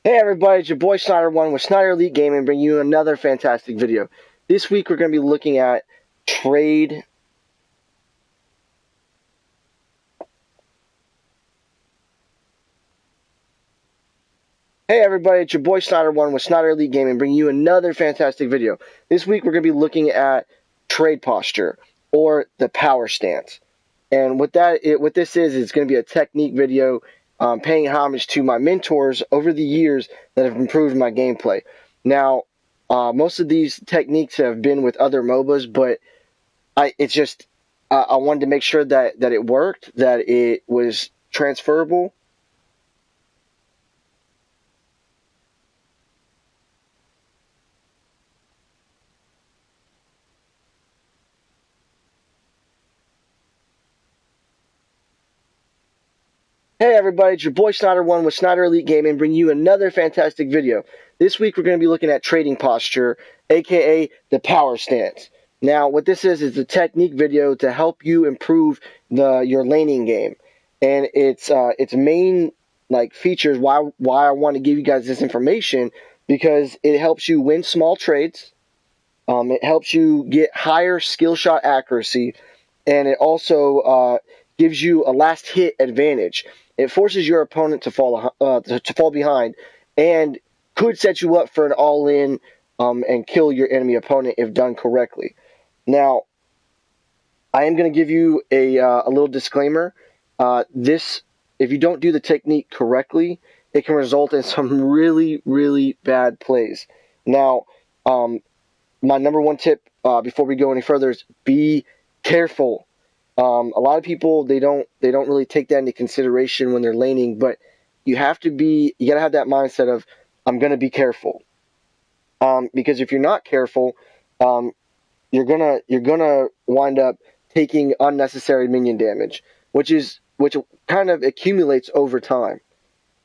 Hey everybody, it's your boy Snyder1 with Snyder Elite Gaming, bringing you another fantastic video. This week we're going to be looking at trade. Hey everybody, it's your boy Snyder1 with Snyder Elite Gaming, bringing you another fantastic video. This week we're going to be looking at trade posture, or the power stance. And what this is, it's going to be a technique video paying homage to my mentors over the years that have improved my gameplay. Now, most of these techniques have been with other MOBAs, but I wanted to make sure that it worked, that it was transferable. Hey everybody, it's your boy Snyder1 with Snyder Elite Gaming, bringing you another fantastic video. This week we're going to be looking at trading posture, aka the power stance. Now, what this is a technique video to help you improve your laning game, and its main features. Why I want to give you guys this information, because it helps you win small trades. It helps you get higher skill shot accuracy, and it also gives you a last hit advantage. It forces your opponent to fall behind, and could set you up for an all-in and kill your enemy opponent if done correctly. Now, I am going to give you a little disclaimer. If you don't do the technique correctly, it can result in some really, really bad plays. Now, my number one tip before we go any further is be careful. A lot of people they don't really take that into consideration when they're laning, but you gotta have that mindset of, I'm gonna be careful. Because if you're not careful, you're gonna wind up taking unnecessary minion damage, which kind of accumulates over time.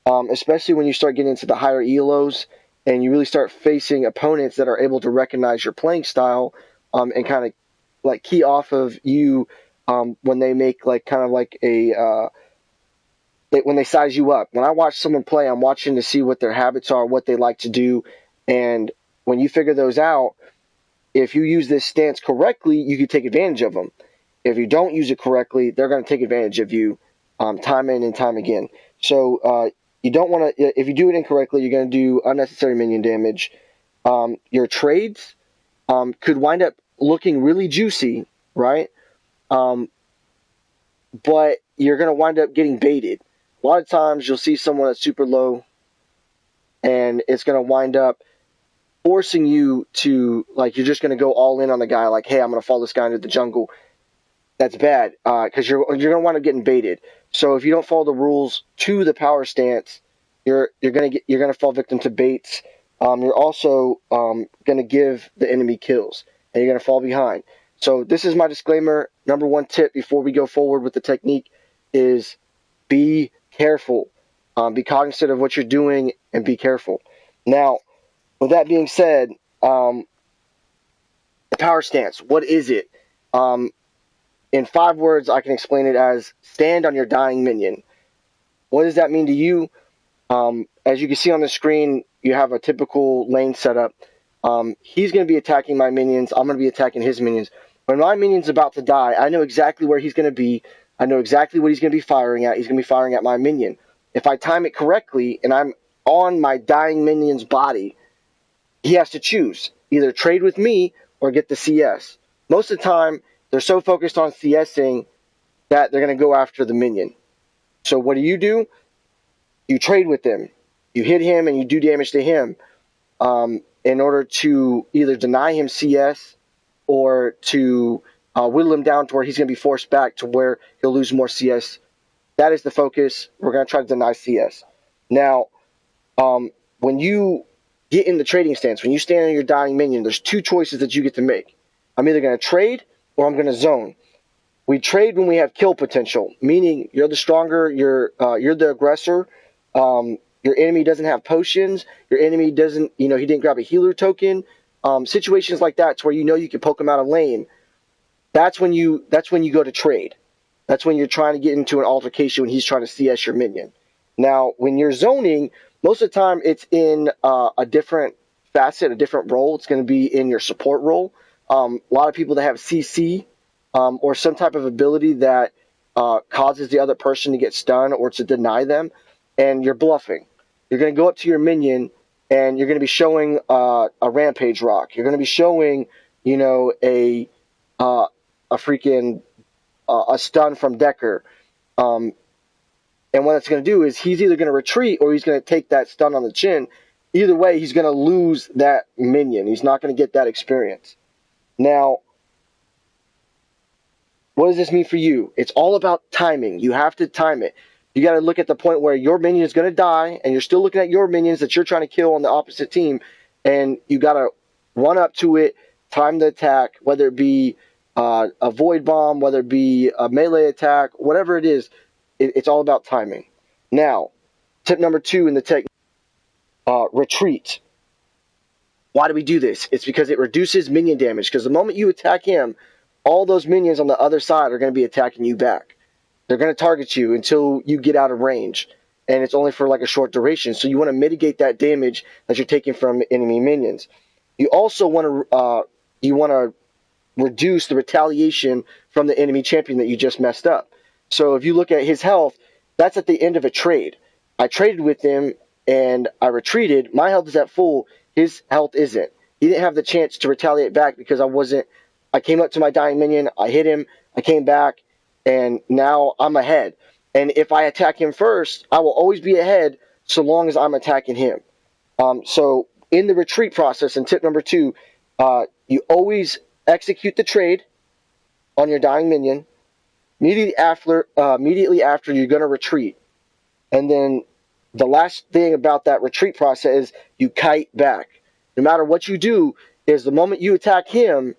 Especially when you start getting into the higher ELOs and you really start facing opponents that are able to recognize your playing style, and kind of key off of you when they make when they size you up. When I watch someone play, I'm watching to see what their habits are, what they like to do, and when you figure those out, if you use this stance correctly, you can take advantage of them. If you don't use it correctly, they're going to take advantage of you time in and time again. So you don't want to. If you do it incorrectly, you're going to do unnecessary minion damage. Your trades could wind up looking really juicy, right? But you're going to wind up getting baited. A lot of times you'll see someone that's super low, and it's going to wind up forcing you to, you're just going to go all in on the guy, like, hey, I'm going to follow this guy into the jungle. That's bad, because you're going to wind up getting baited. So if you don't follow the rules to the power stance, you're going to fall victim to baits. You're also going to give the enemy kills, and you're going to fall behind. So this is my disclaimer. Number one tip before we go forward with the technique is be careful. Be cognizant of what you're doing and be careful. Now, with that being said, the power stance, what is it? In 5 words, I can explain it as stand on your dying minion. What does that mean to you? As you can see on the screen, you have a typical lane setup. He's going to be attacking my minions. I'm going to be attacking his minions. When my minion's about to die, I know exactly where he's going to be. I know exactly what he's going to be firing at. He's going to be firing at my minion. If I time it correctly and I'm on my dying minion's body, he has to choose. Either trade with me or get the CS. Most of the time, they're so focused on CSing that they're going to go after the minion. So what do? You trade with them. You hit him and you do damage to him in order to either deny him CS or to whittle him down to where he's going to be forced back to where he'll lose more CS. That is the focus. We're going to try to deny CS. Now, when you get in the trading stance, when you stand on your dying minion, there's 2 choices that you get to make. I'm either going to trade or I'm going to zone. We trade when we have kill potential, meaning you're the stronger, you're the aggressor. Your enemy doesn't have potions. Your enemy doesn't, he didn't grab a healer token. Situations like that, to where you can poke him out of lane. That's when you go to trade. That's when you're trying to get into an altercation when he's trying to CS your minion. Now, when you're zoning, Most of the time, it's in a different facet, a different role. It's going to be in your support role. A lot of people that have CC or some type of ability that causes the other person to get stunned or to deny them, and you're bluffing. You're going to go up to your minion, and you're going to be showing a rampage rock. You're going to be showing, a freaking a stun from Decker. And what it's going to do is he's either going to retreat or he's going to take that stun on the chin. Either way, he's going to lose that minion. He's not going to get that experience. Now, what does this mean for you? It's all about timing. You have to time it. You got to look at the point where your minion is going to die, and you're still looking at your minions that you're trying to kill on the opposite team, and you got to run up to it, time the attack, whether it be a void bomb, whether it be a melee attack, whatever it is. It's all about timing. Now, tip number 2 in the technique, retreat. Why do we do this? It's because it reduces minion damage, because the moment you attack him, all those minions on the other side are going to be attacking you back. They're going to target you until you get out of range, and it's only for like a short duration, so you want to mitigate that damage that you're taking from enemy minions. You also want to reduce the retaliation from the enemy champion that you just messed up. So if you look at his health, that's at the end of a trade. I traded with him and I retreated. My health is at full. His health isn't. He didn't have the chance to retaliate back because I came up to my dying minion, I hit him, I came back, and now I'm ahead. And if I attack him first, I will always be ahead so long as I'm attacking him. So in the retreat process, in tip number 2, you always execute the trade on your dying minion. Immediately after, you're going to retreat. And then the last thing about that retreat process is you kite back. No matter what you do, is the moment you attack him,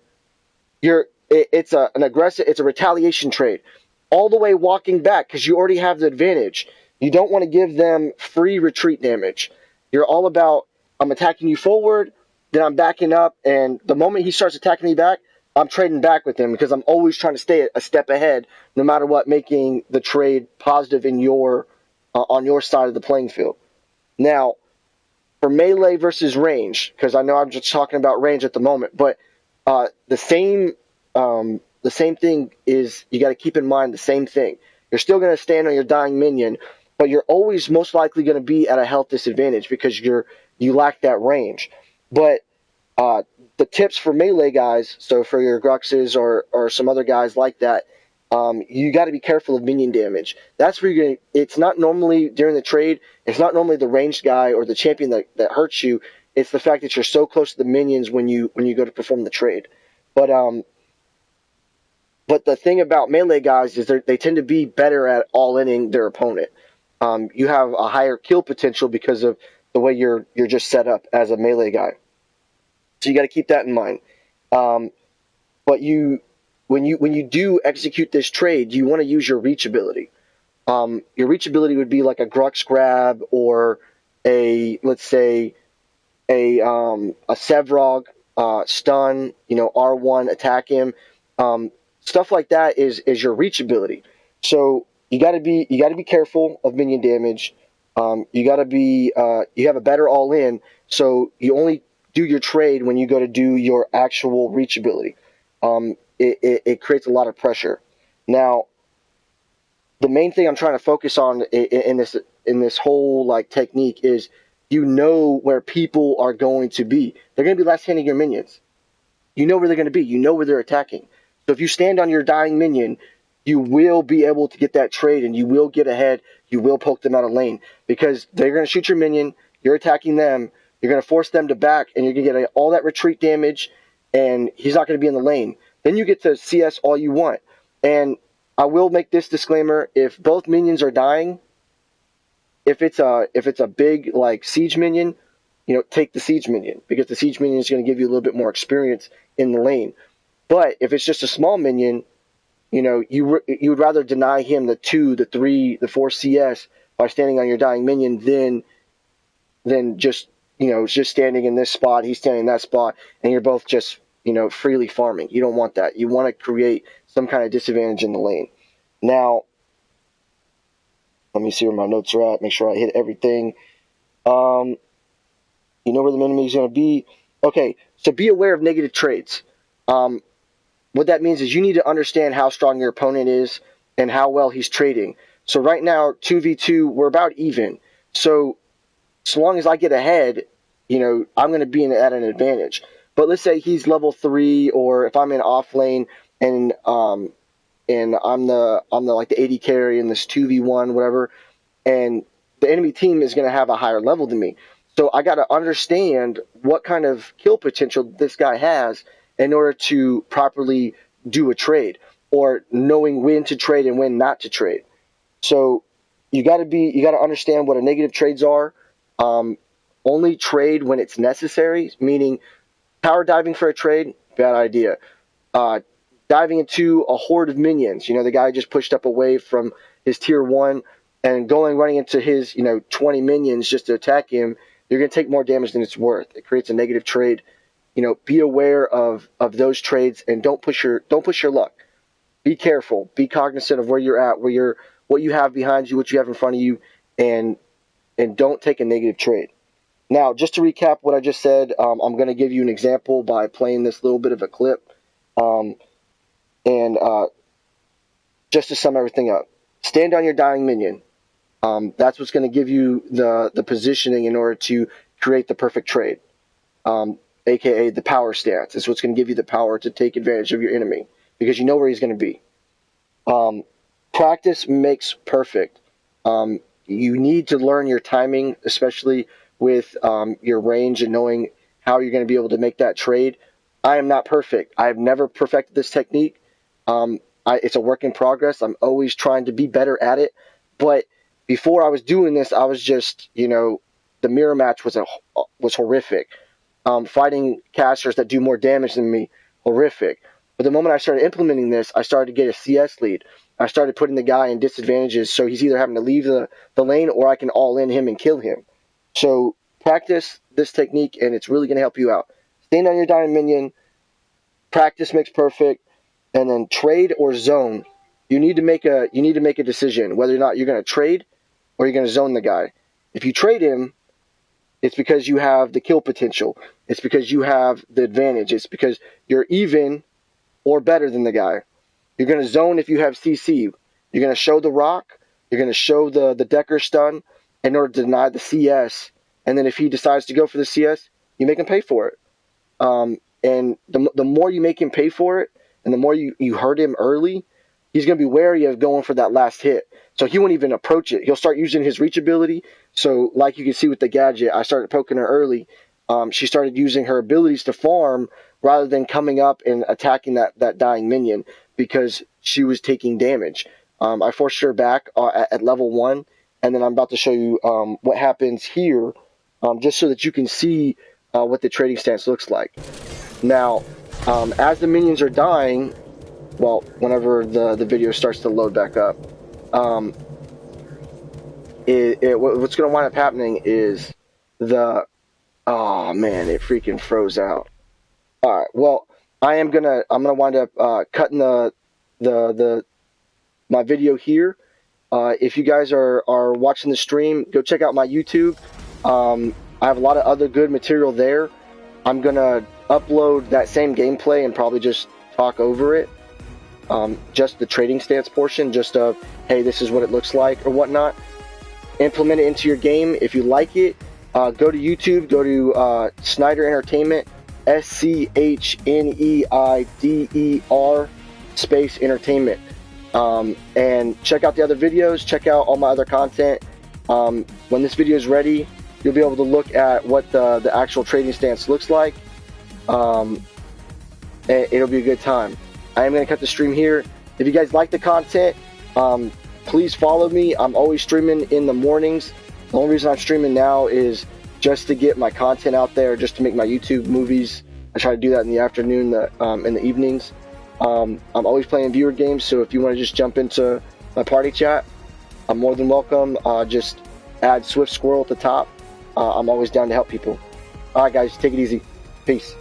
it's a retaliation trade. All the way walking back because you already have the advantage. You don't want to give them free retreat damage. You're all about, I'm attacking you forward, then I'm backing up, and the moment he starts attacking me back, I'm trading back with him because I'm always trying to stay a step ahead, no matter what, making the trade positive in on your side of the playing field. Now, for melee versus range, because I know I'm just talking about range at the moment, but the same thing is, you got to keep in mind the same thing. You're still going to stand on your dying minion, but you're always most likely going to be at a health disadvantage because you lack that range. But the tips for melee guys, so for your Gruxes or some other guys like that, you got to be careful of minion damage. That's where it's not normally during the trade, it's not normally the ranged guy or the champion that hurts you, it's the fact that you're so close to the minions when you go to perform the trade. But the thing about melee guys is they tend to be better at all-inning their opponent. You have a higher kill potential because of the way you're just set up as a melee guy. So you got to keep that in mind. But when you do execute this trade, you want to use your reach ability. Your reach ability would be like a Grux grab or let's say a Sevrog stun. R1 attack him. Stuff like that is your reach ability. So you got to be careful of minion damage. You have a better all in. So you only do your trade when you go to do your actual reach ability. It creates a lot of pressure. Now, the main thing I'm trying to focus on in this whole technique is where people are going to be. They're going to be last-handing your minions. You know where they're going to be. You know where they're attacking. So if you stand on your dying minion, you will be able to get that trade and you will get ahead. You will poke them out of lane because they're going to shoot your minion. You're attacking them. You're going to force them to back, and you're going to get all that retreat damage, and he's not going to be in the lane. Then you get to CS all you want. And I will make this disclaimer: if both minions are dying, if it's a big siege minion, take the siege minion because the siege minion is going to give you a little bit more experience in the lane. But if it's just a small minion, you would rather deny him the 2, the 3, the 4 CS by standing on your dying minion than just standing in this spot, he's standing in that spot, and you're both just, freely farming. You don't want that. You want to create some kind of disadvantage in the lane. Now, let me see where my notes are at, make sure I hit everything. Um, you know where the enemy is going to be. Okay, so be aware of negative trades. What that means is you need to understand how strong your opponent is and how well he's trading. So right now, 2v2, we're about even. So long as I get ahead, I'm going to be at an advantage. But let's say he's level 3, or if I'm in off lane and I'm the like the AD carry in this 2v1 whatever, and the enemy team is going to have a higher level than me. So I got to understand what kind of kill potential this guy has in order to properly do a trade, or knowing when to trade and when not to trade. So you got to understand what a negative trades are. Only trade when it's necessary, meaning power diving for a trade, bad idea. Diving into a horde of minions, the guy just pushed up away from his tier 1 and running into his 20 minions just to attack him, you're going to take more damage than it's worth. It creates a negative trade. Be aware of those trades, and don't push your luck. Be careful. Be cognizant of where you're at, what you have behind you, what you have in front of you, and don't take a negative trade. Now, just to recap what I just said, I'm going to give you an example by playing this little bit of a clip, and just to sum everything up. Stand on your dying minion. That's what's going to give you the positioning in order to create the perfect trade, aka the power stance. It's what's going to give you the power to take advantage of your enemy, because you know where he's going to be. Practice makes perfect. You need to learn your timing, especially with your range and knowing how you're going to be able to make that trade. I am not perfect. I have never perfected this technique. It's a work in progress. I'm always trying to be better at it. But before I was doing this, I was just, the mirror match was horrific. Fighting casters that do more damage than me, horrific. But the moment I started implementing this, I started to get a CS lead. I started putting the guy in disadvantages, so he's either having to leave the lane, or I can all in him and kill him. So practice this technique, and it's really going to help you out. Stand on your dying minion. Practice makes perfect. And then trade or zone. You need to make a decision whether or not you're going to trade or you're going to zone the guy. If you trade him, it's because you have the kill potential. It's because you have the advantage. It's because you're even or better than the guy. You're going to zone if you have CC. You're going to show the rock. You're going to show the Decker stun in order to deny the CS. And then if he decides to go for the CS, you make him pay for it. And the more you make him pay for it, and the more you hurt him early, he's going to be wary of going for that last hit. So he won't even approach it. He'll start using his reach ability. So like you can see with the gadget, I started poking her early. She started using her abilities to farm rather than coming up and attacking that dying minion, because she was taking damage. I forced her back at level 1, and then I'm about to show you what happens here, just so that you can see what the trading stance looks like. Now, as the minions are dying, well, whenever the video starts to load back up, what's going to wind up happening is oh man, it freaking froze out. All right, well, I'm gonna wind up cutting my video here. If you guys are watching the stream, go check out my YouTube. I have a lot of other good material there. I'm gonna upload that same gameplay and probably just talk over it. Just the trading stance portion, just of, hey, this is what it looks like or whatnot. Implement it into your game. If you like it, go to YouTube, go to Snyder Entertainment, SCHNEIDER space entertainment, and check out the other videos, check out all my other content. When this video is ready, you'll be able to look at what the actual trading stance looks like. It'll be a good time. I am going to cut the stream here. If you guys like the content, please follow me. I'm always streaming in the mornings. The only reason I'm streaming now is just to get my content out there, just to make my YouTube movies. I try to do that in the afternoon, in the evenings. I'm always playing viewer games, so if you want to just jump into my party chat, I'm more than welcome. Just add Swift Squirrel at the top. I'm always down to help people. Alright guys, take it easy. Peace.